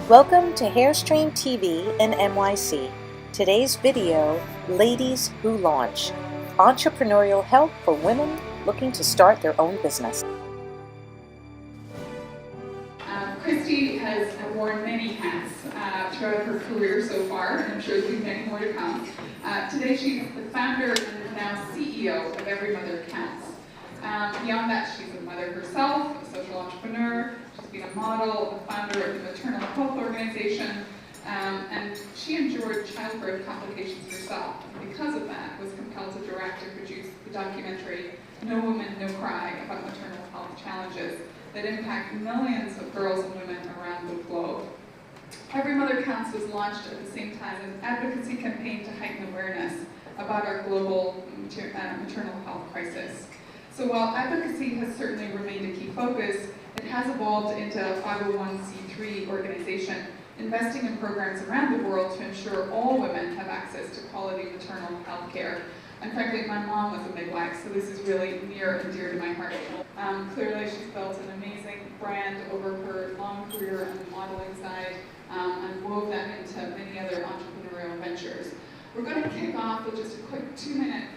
Welcome to Hairstream TV in NYC. Today's video, Ladies Who Launch, entrepreneurial help for women looking to start their own business. Christy has worn many hats throughout her career so far, and I'm sure there'll be many more to come. Today she's the founder and now CEO of Every Mother Counts. Beyond that, she's a mother herself, a social entrepreneur, she's been a model, a founder of the maternal health organization, and she endured childbirth complications herself. And because of that, was compelled to direct and produce the documentary No Woman, No Cry about maternal health challenges that impact millions of girls and women around the globe. Every Mother Counts was launched at the same time as an advocacy campaign to heighten awareness about our global maternal health crisis. So while advocacy has certainly remained a key focus, it has evolved into a 501c3 organization investing in programs around the world to ensure all women have access to quality maternal health care. And frankly, my mom was a midwife, so this is really near and dear to my heart. Clearly, she's built an amazing brand over her long career on the modeling side and wove that into many other entrepreneurial ventures. We're going to kick off with just a quick 2-minute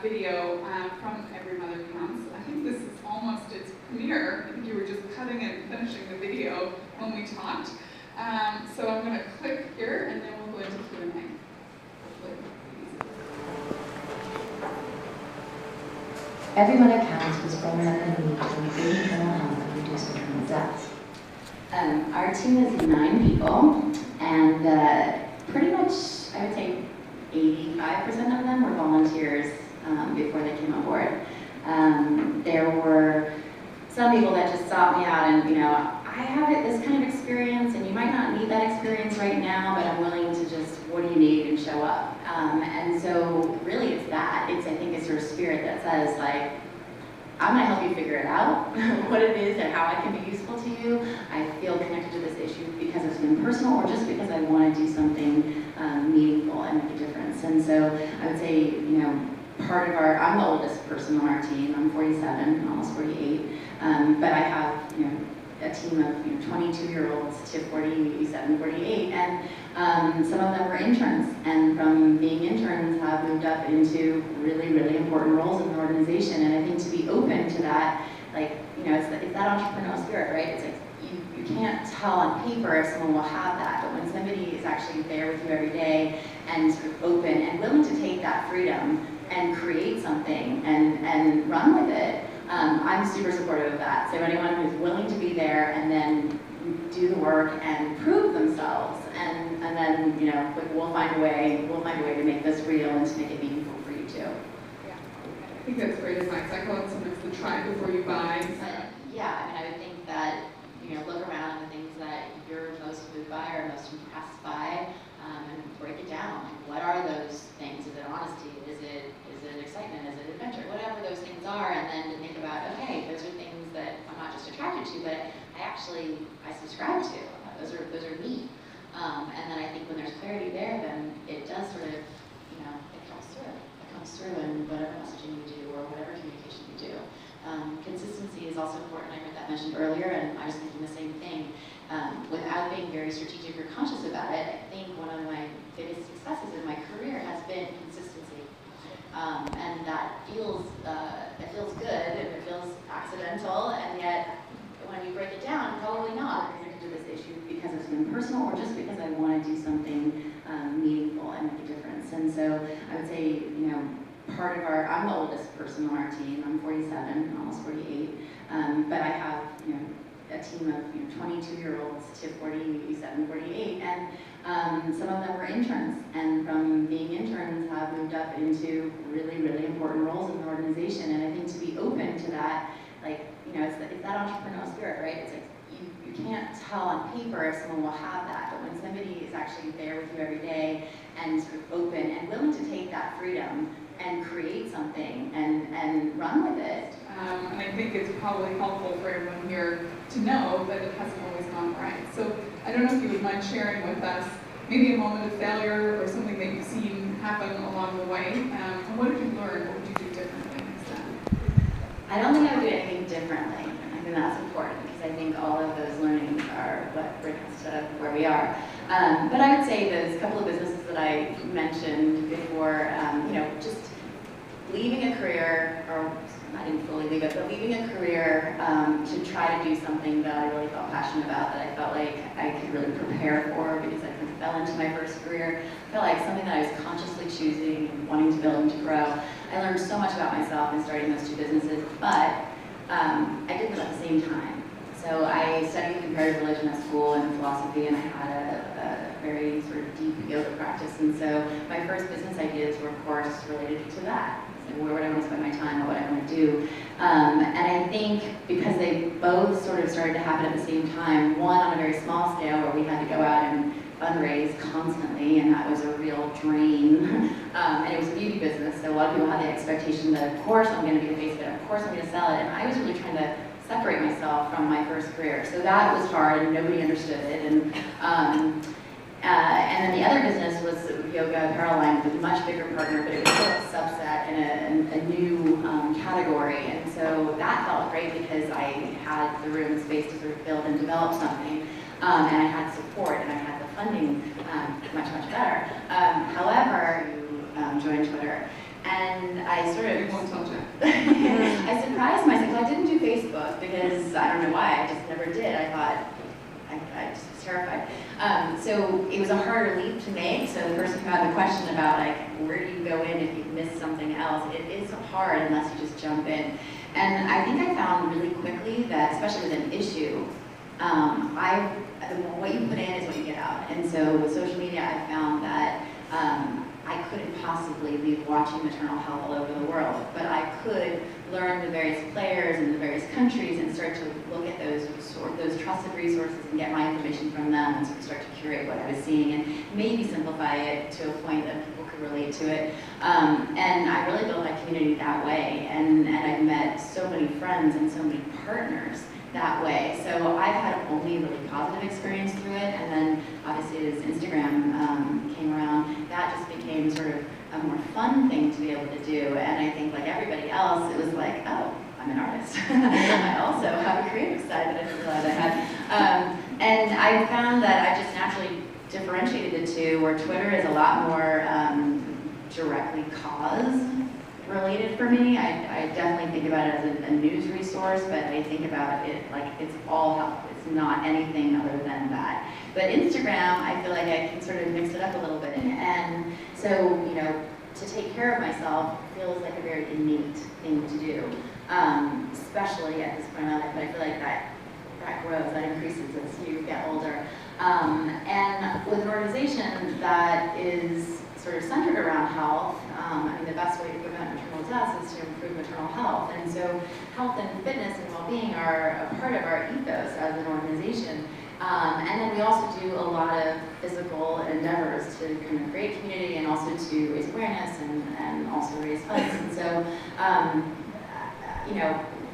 video from Every Mother Counts. I think this is almost its premiere. I think you were just cutting and finishing the video when we talked. So I'm going to click here and then we'll go into Q&A. Every Mother Counts was born out of the need to improve maternal health and reduce maternal deaths. Our team is 9 people, and pretty much, I would say, 85% of them were volunteers before they came on board. There were some people that just sought me out and, I have this kind of experience and you might not need that experience right now, but I'm willing to just, what do you need, and show up. And so really it's that. I think it's your spirit that says, like, I'm gonna help you figure it out, what it is and how I can be useful to you. I feel connected to this issue because it's been personal or just because I wanna do something meaningful and make a difference. And so I would say, part of I'm the oldest person on our team. I'm 47, almost 48. But I have, a team of 22-year-olds to 47, 48, and some of them were interns, and from being interns have moved up into really, really important roles in the organization. And I think to be open to that, it's that entrepreneurial spirit, right? It's like you can't tell on paper if someone will have that, but when somebody is actually there with you every day and sort of open and willing to take that freedom and create something and run with it, I'm super supportive of that. So anyone who's willing to be there and then do the work and prove themselves, and then we'll find a way to make this real and to make it meaningful for you too. Yeah, I think that's great advice. I call it sometimes the try before you buy. Yeah, I would think that look around the things that you're most moved by or most impressed by, and break it down. What are those things? Is it honesty? Is it excitement? Is it adventure? Whatever those things are, and then to think about, okay, those are things that I'm not just attracted to, but I subscribe to. Those are me. And then I think when there's clarity there, then it does sort of, it comes through. It comes through in whatever messaging you do or whatever communication you do. Consistency is also important. I heard that mentioned earlier, and I was thinking the same thing. Without being very strategic or conscious about it, I think one of my biggest successes in my career has been consistency. And that feels good, and it feels accidental, and yet when you break it down, probably not connected to this issue because it's been personal or just because I want to do something meaningful and make a difference. And so I would say, I'm the oldest person on our team. I'm 47, almost 48. But I have, a team of 22-year-olds to 47, 48, and some of them were interns, and from being interns have moved up into really, really important roles in the organization. And I think to be open to that, it's that entrepreneurial spirit, right? It's like you can't tell on paper if someone will have that, but when somebody is actually there with you every day and sort of open and willing to take that freedom and create something and run with it. And I think it's probably helpful for everyone here to know that it hasn't always gone right. So I don't know if you would mind sharing with us maybe a moment of failure or something that you've seen happen along the way. And what did you learn? What would you do differently next time? I don't think I would do anything differently. I think that's important because I think all of those learnings are are what bring us to where we are. But I would say those couple of businesses that I mentioned before, just leaving a career, or I didn't fully leave it, but leaving a career to try to do something that I really felt passionate about, that I felt like I could really prepare for, because I kind of fell into my first career. I felt like something that I was consciously choosing and wanting to build and to grow. I learned so much about myself in starting those two businesses, but I did them at the same time. So I studied comparative religion at school and philosophy, and I had a very sort of deep yoga practice. And so my first business ideas were, of course, related to that. So where would I want to spend my time? What would I want to do? And I think because they both sort of started to happen at the same time, one on a very small scale where we had to go out and fundraise constantly, and that was a real drain. And it was a beauty business, so a lot of people had the expectation that, of course, I'm going to be the face of it, of course, I'm going to sell it. And I was really trying to separate myself from my first career. So that was hard, and nobody understood it. And then the other business was yoga apparel line with a much bigger partner, but it was still a subset in a new category. And so that felt great because I had the room and space to sort of build and develop something. And I had support, and I had the funding much, much better. However, you joined Twitter, and I sort of I surprised myself. I didn't do Facebook because I don't know why. I just never did. I thought I just was terrified. So it was a harder leap to make. So the person who had the question about like where do you go in if you've missed something else, it is hard unless you just jump in. And I think I found really quickly that, especially with an issue, what you put in is what you get out. And so with social media, I found that I couldn't possibly be watching maternal health all over the world, but I could learn the various players in the various countries and start to look at those trusted resources and get my information from them and sort of start to curate what I was seeing and maybe simplify it to a point that people could relate to it. And I really built my community that way, and I've met so many friends and so many partners that way. So I've had only really positive experience through it, and then obviously as Instagram came around, that just became sort of a more fun thing to be able to do. And I think like everybody else, it was like, oh, I'm an artist. I also have a creative side that I didn't realize I had. And I found that I just naturally differentiated the two, where Twitter is a lot more directly cause related for me. I definitely think about it as a news resource, but I think about it like it's all health. It's not anything other than that. But Instagram, I feel like I can sort of mix it up a little bit. And so, to take care of myself feels like a very innate thing to do, especially at this point in my life. But I feel like that grows, that increases as you get older. And with an organization that is sort of centered around health, the best way to prevent maternal deaths is to improve maternal health. And so health and fitness and well-being are a part of our ethos as an organization. And then we also do a lot of physical endeavors to kind of create community and also to raise awareness and also raise funds. And so,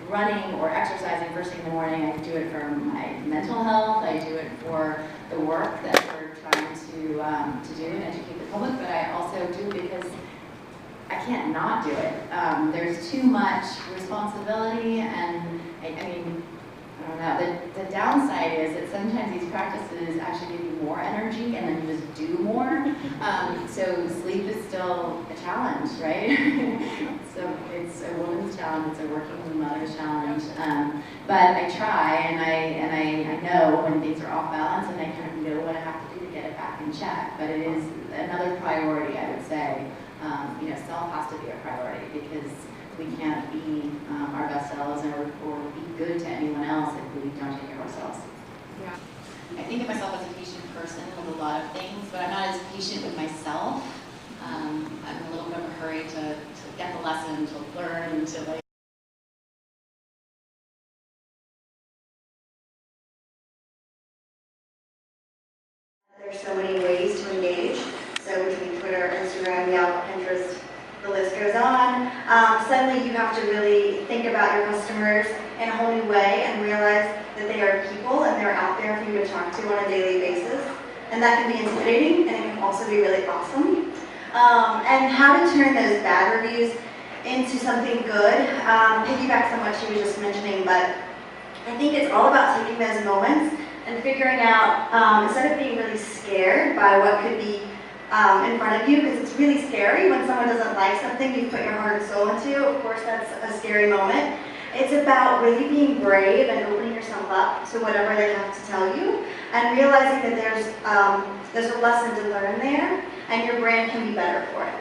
running or exercising first thing in the morning, I do it for my mental health, I do it for the work that we're trying to do and educate the public, but I also do it because I can't not do it. There's too much responsibility, and I don't know, the downside is that sometimes these practices actually give you more energy and then you just do more. So sleep is still a challenge, right? So it's a woman's challenge, it's a working mother's challenge. But I try, and I know when things are off balance, and I kind of know what I have to do to get it back in check. But it is another priority, I would say. Self has to be a priority, because we can't be our best selves or be good to anyone else if we don't take care of ourselves. Yeah. I think of myself as a patient person with a lot of things, but I'm not as patient with myself. I'm in a little bit of a hurry to get the lesson, to learn, to like. There's so many ways to engage. So between Twitter, Instagram, Yelp, Pinterest, the list goes on. Suddenly you have to really think about your customers in a whole new way and realize that they are people and they're out there for you to talk to on a daily basis. And that can be intimidating, and it can also be really awesome. And how to turn those bad reviews into something good. Piggybacks on what she was just mentioning, but I think it's all about taking those moments and figuring out, instead of being really scared by what could be in front of you, because it's really scary when someone doesn't like something you put your heart and soul into. Of course, that's a scary moment. It's about really being brave and opening yourself up to whatever they have to tell you, and realizing that there's a lesson to learn there, and your brand can be better for it.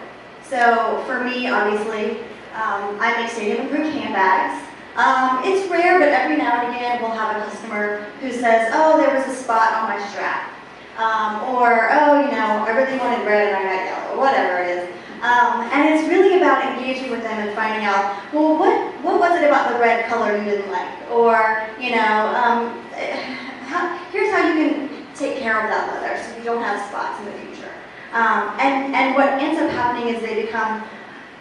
So for me, obviously, I make stadium-approved handbags. It's rare, but every now and again we'll have a customer who says, oh, there was a spot on my strap. Or, oh, you know, I really wanted red and I got yellow, whatever it is. And it's really about engaging with them and finding out, well, what was it about the red color you didn't like? Or, you know, here's how you can take care of that leather so you don't have spots in the future. And what ends up happening is they become,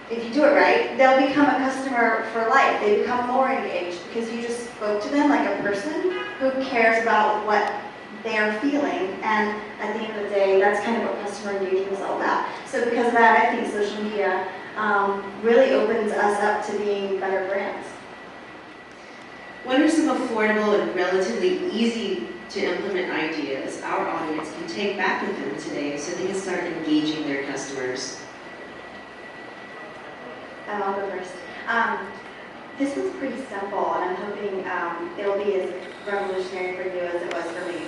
if you do it right, they'll become a customer for life. They become more engaged because you just spoke to them like a person who cares about what they are feeling, and at the end of the day, that's kind of what customer engagement is all about. So because of that, I think social media really opens us up to being better brands. What are some affordable and relatively easy to implement ideas our audience can take back with them today so they can start engaging their customers? I'll go first. This one's pretty simple, and I'm hoping it'll be as revolutionary for you as it was for me.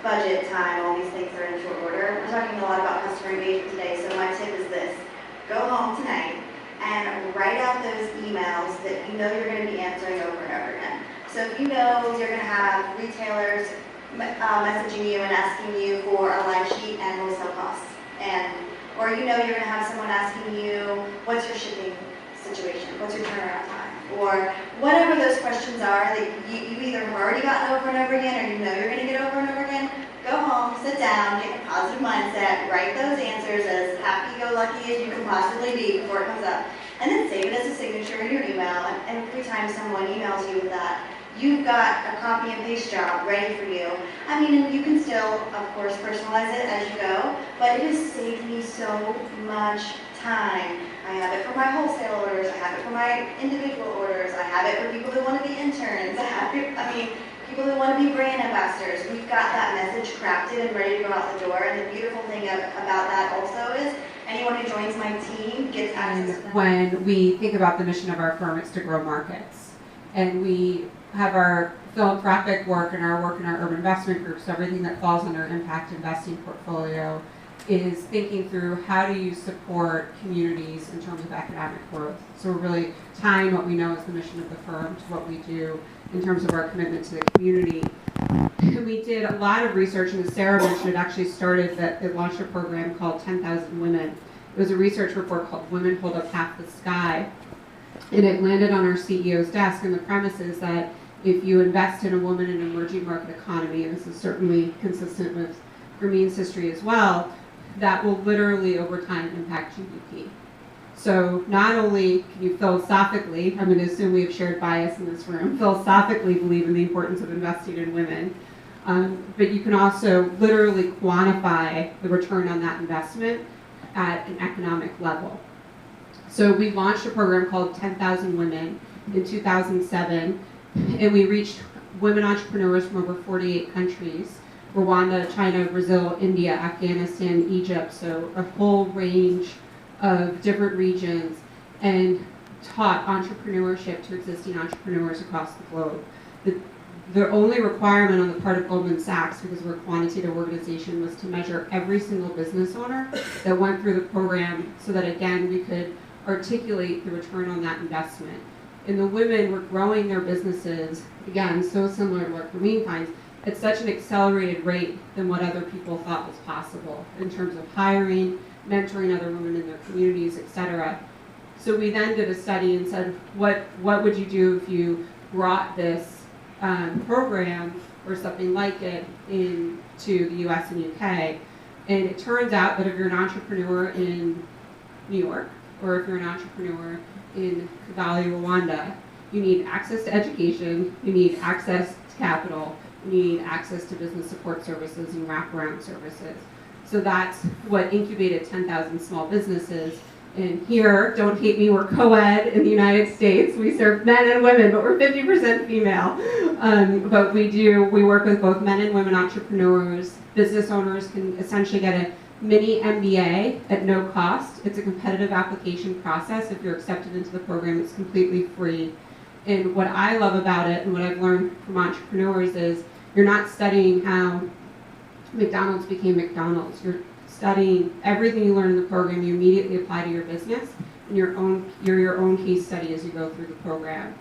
Budget, time, all these things are in short order. We're talking a lot about customer engagement today, so my tip is this. Go home tonight and write out those emails that you know you're going to be answering over and over again. So if you know you're going to have retailers messaging you and asking you for a live sheet and wholesale costs, or you know you're going to have someone asking you, what's your shipping situation, what's your turnaround time, or whatever those questions are that you either have already gotten over and over again or you know you're going to get over and over again. Go home, sit down, get a positive mindset, write those answers as happy-go-lucky as you can possibly be before it comes up, and then save it as a signature in your email. And every time someone emails you with that, you've got a copy and paste job ready for you. I mean, and you can still, of course, personalize it as you go, but it has saved me so much time. I have it for my wholesale orders, I have it for my individual orders, I have it for people who want to be interns, people who want to be brand ambassadors. We've got that message crafted and ready to go out the door, and the beautiful thing about that also is anyone who joins my team gets access to that. When we think about the mission of our firm, it's to grow markets. And we have our philanthropic work and our work in our urban investment group, so everything that falls under impact investing portfolio is thinking through how do you support communities in terms of economic growth. So we're really tying what we know as the mission of the firm to what we do in terms of our commitment to the community. And we did a lot of research, and as Sarah mentioned, it actually started that it launched a program called 10,000 Women. It was a research report called Women Hold Up Half the Sky. And it landed on our CEO's desk, and the premise is that if you invest in a woman in an emerging market economy, and this is certainly consistent with Grameen's history as well, that will literally over time impact GDP. So not only can you philosophically, I'm going to assume we have shared bias in this room, philosophically believe in the importance of investing in women, but you can also literally quantify the return on that investment at an economic level. So we launched a program called 10,000 Women in 2007, and we reached women entrepreneurs from over 48 countries: Rwanda, China, Brazil, India, Afghanistan, Egypt, so a whole range of different regions, and taught entrepreneurship to existing entrepreneurs across the globe. The only requirement on the part of Goldman Sachs, because we're a quantitative organization, was to measure every single business owner that went through the program so that, again, we could articulate the return on that investment. And the women were growing their businesses, again, so similar to what Grameen finds, at such an accelerated rate than what other people thought was possible in terms of hiring, mentoring other women in their communities, etc. So we then did a study and said, what would you do if you brought this program or something like it into the US and UK? And it turns out that if you're an entrepreneur in New York, or if you're an entrepreneur in Kigali, Rwanda, you need access to education, you need access to capital, you need access to business support services and wraparound services. So that's what incubated 10,000 small businesses And here, don't hate me, we're co-ed in the United States. We serve men and women, but we're 50% female. But we work with both men and women entrepreneurs. Business owners can essentially get a mini MBA at no cost. It's a competitive application process. If you're accepted into the program, it's completely free. And what I love about it and what I've learned from entrepreneurs is you're not studying how McDonald's became McDonald's. You're studying everything you learn in the program, you immediately apply to your business, and you're your own case study as you go through the program.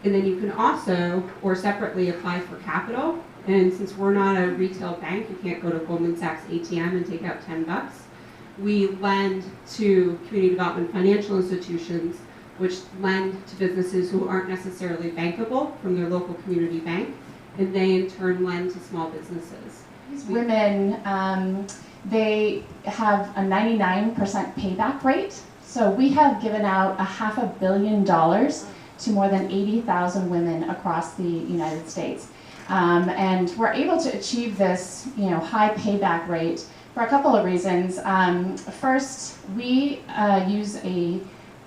And then you can also, or separately, apply for capital. And since we're not a retail bank, you can't go to Goldman Sachs ATM and take out $10. We lend to community development financial institutions, which lend to businesses who aren't necessarily bankable from their local community bank, and they in turn lend to small businesses. These women, they have a 99% payback rate. So we have given out $500 million to more than 80,000 women across the United States. And we're able to achieve this, high payback rate for a couple of reasons. First, we use a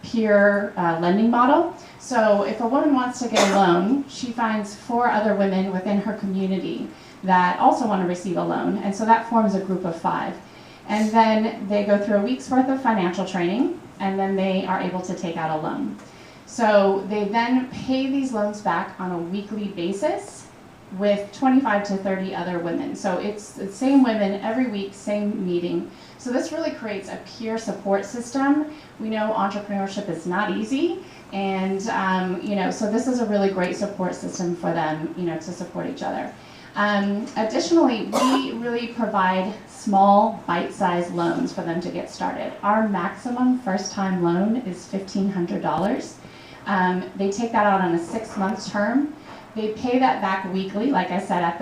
peer lending model. So if a woman wants to get a loan, she finds 4 other women within her community that also want to receive a loan. And so that forms a group of 5. And then they go through a week's worth of financial training, and then they are able to take out a loan. So they then pay these loans back on a weekly basis with 25 to 30 other women. So it's the same women every week, same meeting. So this really creates a peer support system. We know entrepreneurship is not easy, and so this is a really great support system for them, to support each other. Additionally, we really provide small, bite-sized loans for them to get started. Our maximum first-time loan is $1,500. They take that out on a 6-month term. They pay that back weekly, like I said, at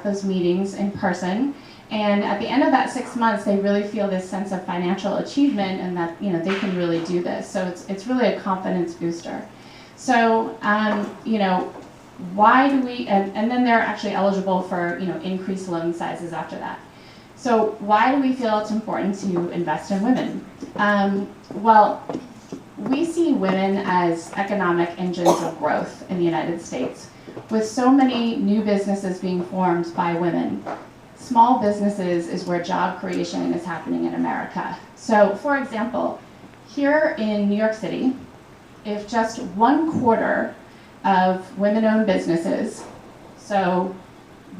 those meetings in person. And at the end of that 6 months, they really feel this sense of financial achievement and that they can really do this. So it's really a confidence booster. So why do we? And then they're actually eligible for increased loan sizes after that. So why do we feel it's important to invest in women? Well, we see women as economic engines of growth in the United States. With so many new businesses being formed by women, small businesses is where job creation is happening in America. So, for example, here in New York City, if just 1/4 of women-owned businesses, so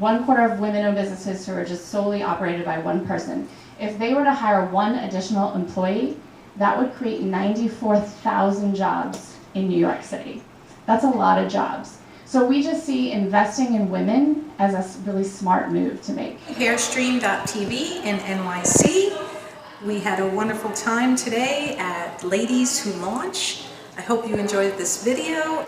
1/4 of women-owned businesses who are just solely operated by one person, if they were to hire 1 additional employee, that would create 94,000 jobs in New York City. That's a lot of jobs. So we just see investing in women as a really smart move to make. Hairstream.tv in NYC. We had a wonderful time today at Ladies Who Launch. I hope you enjoyed this video.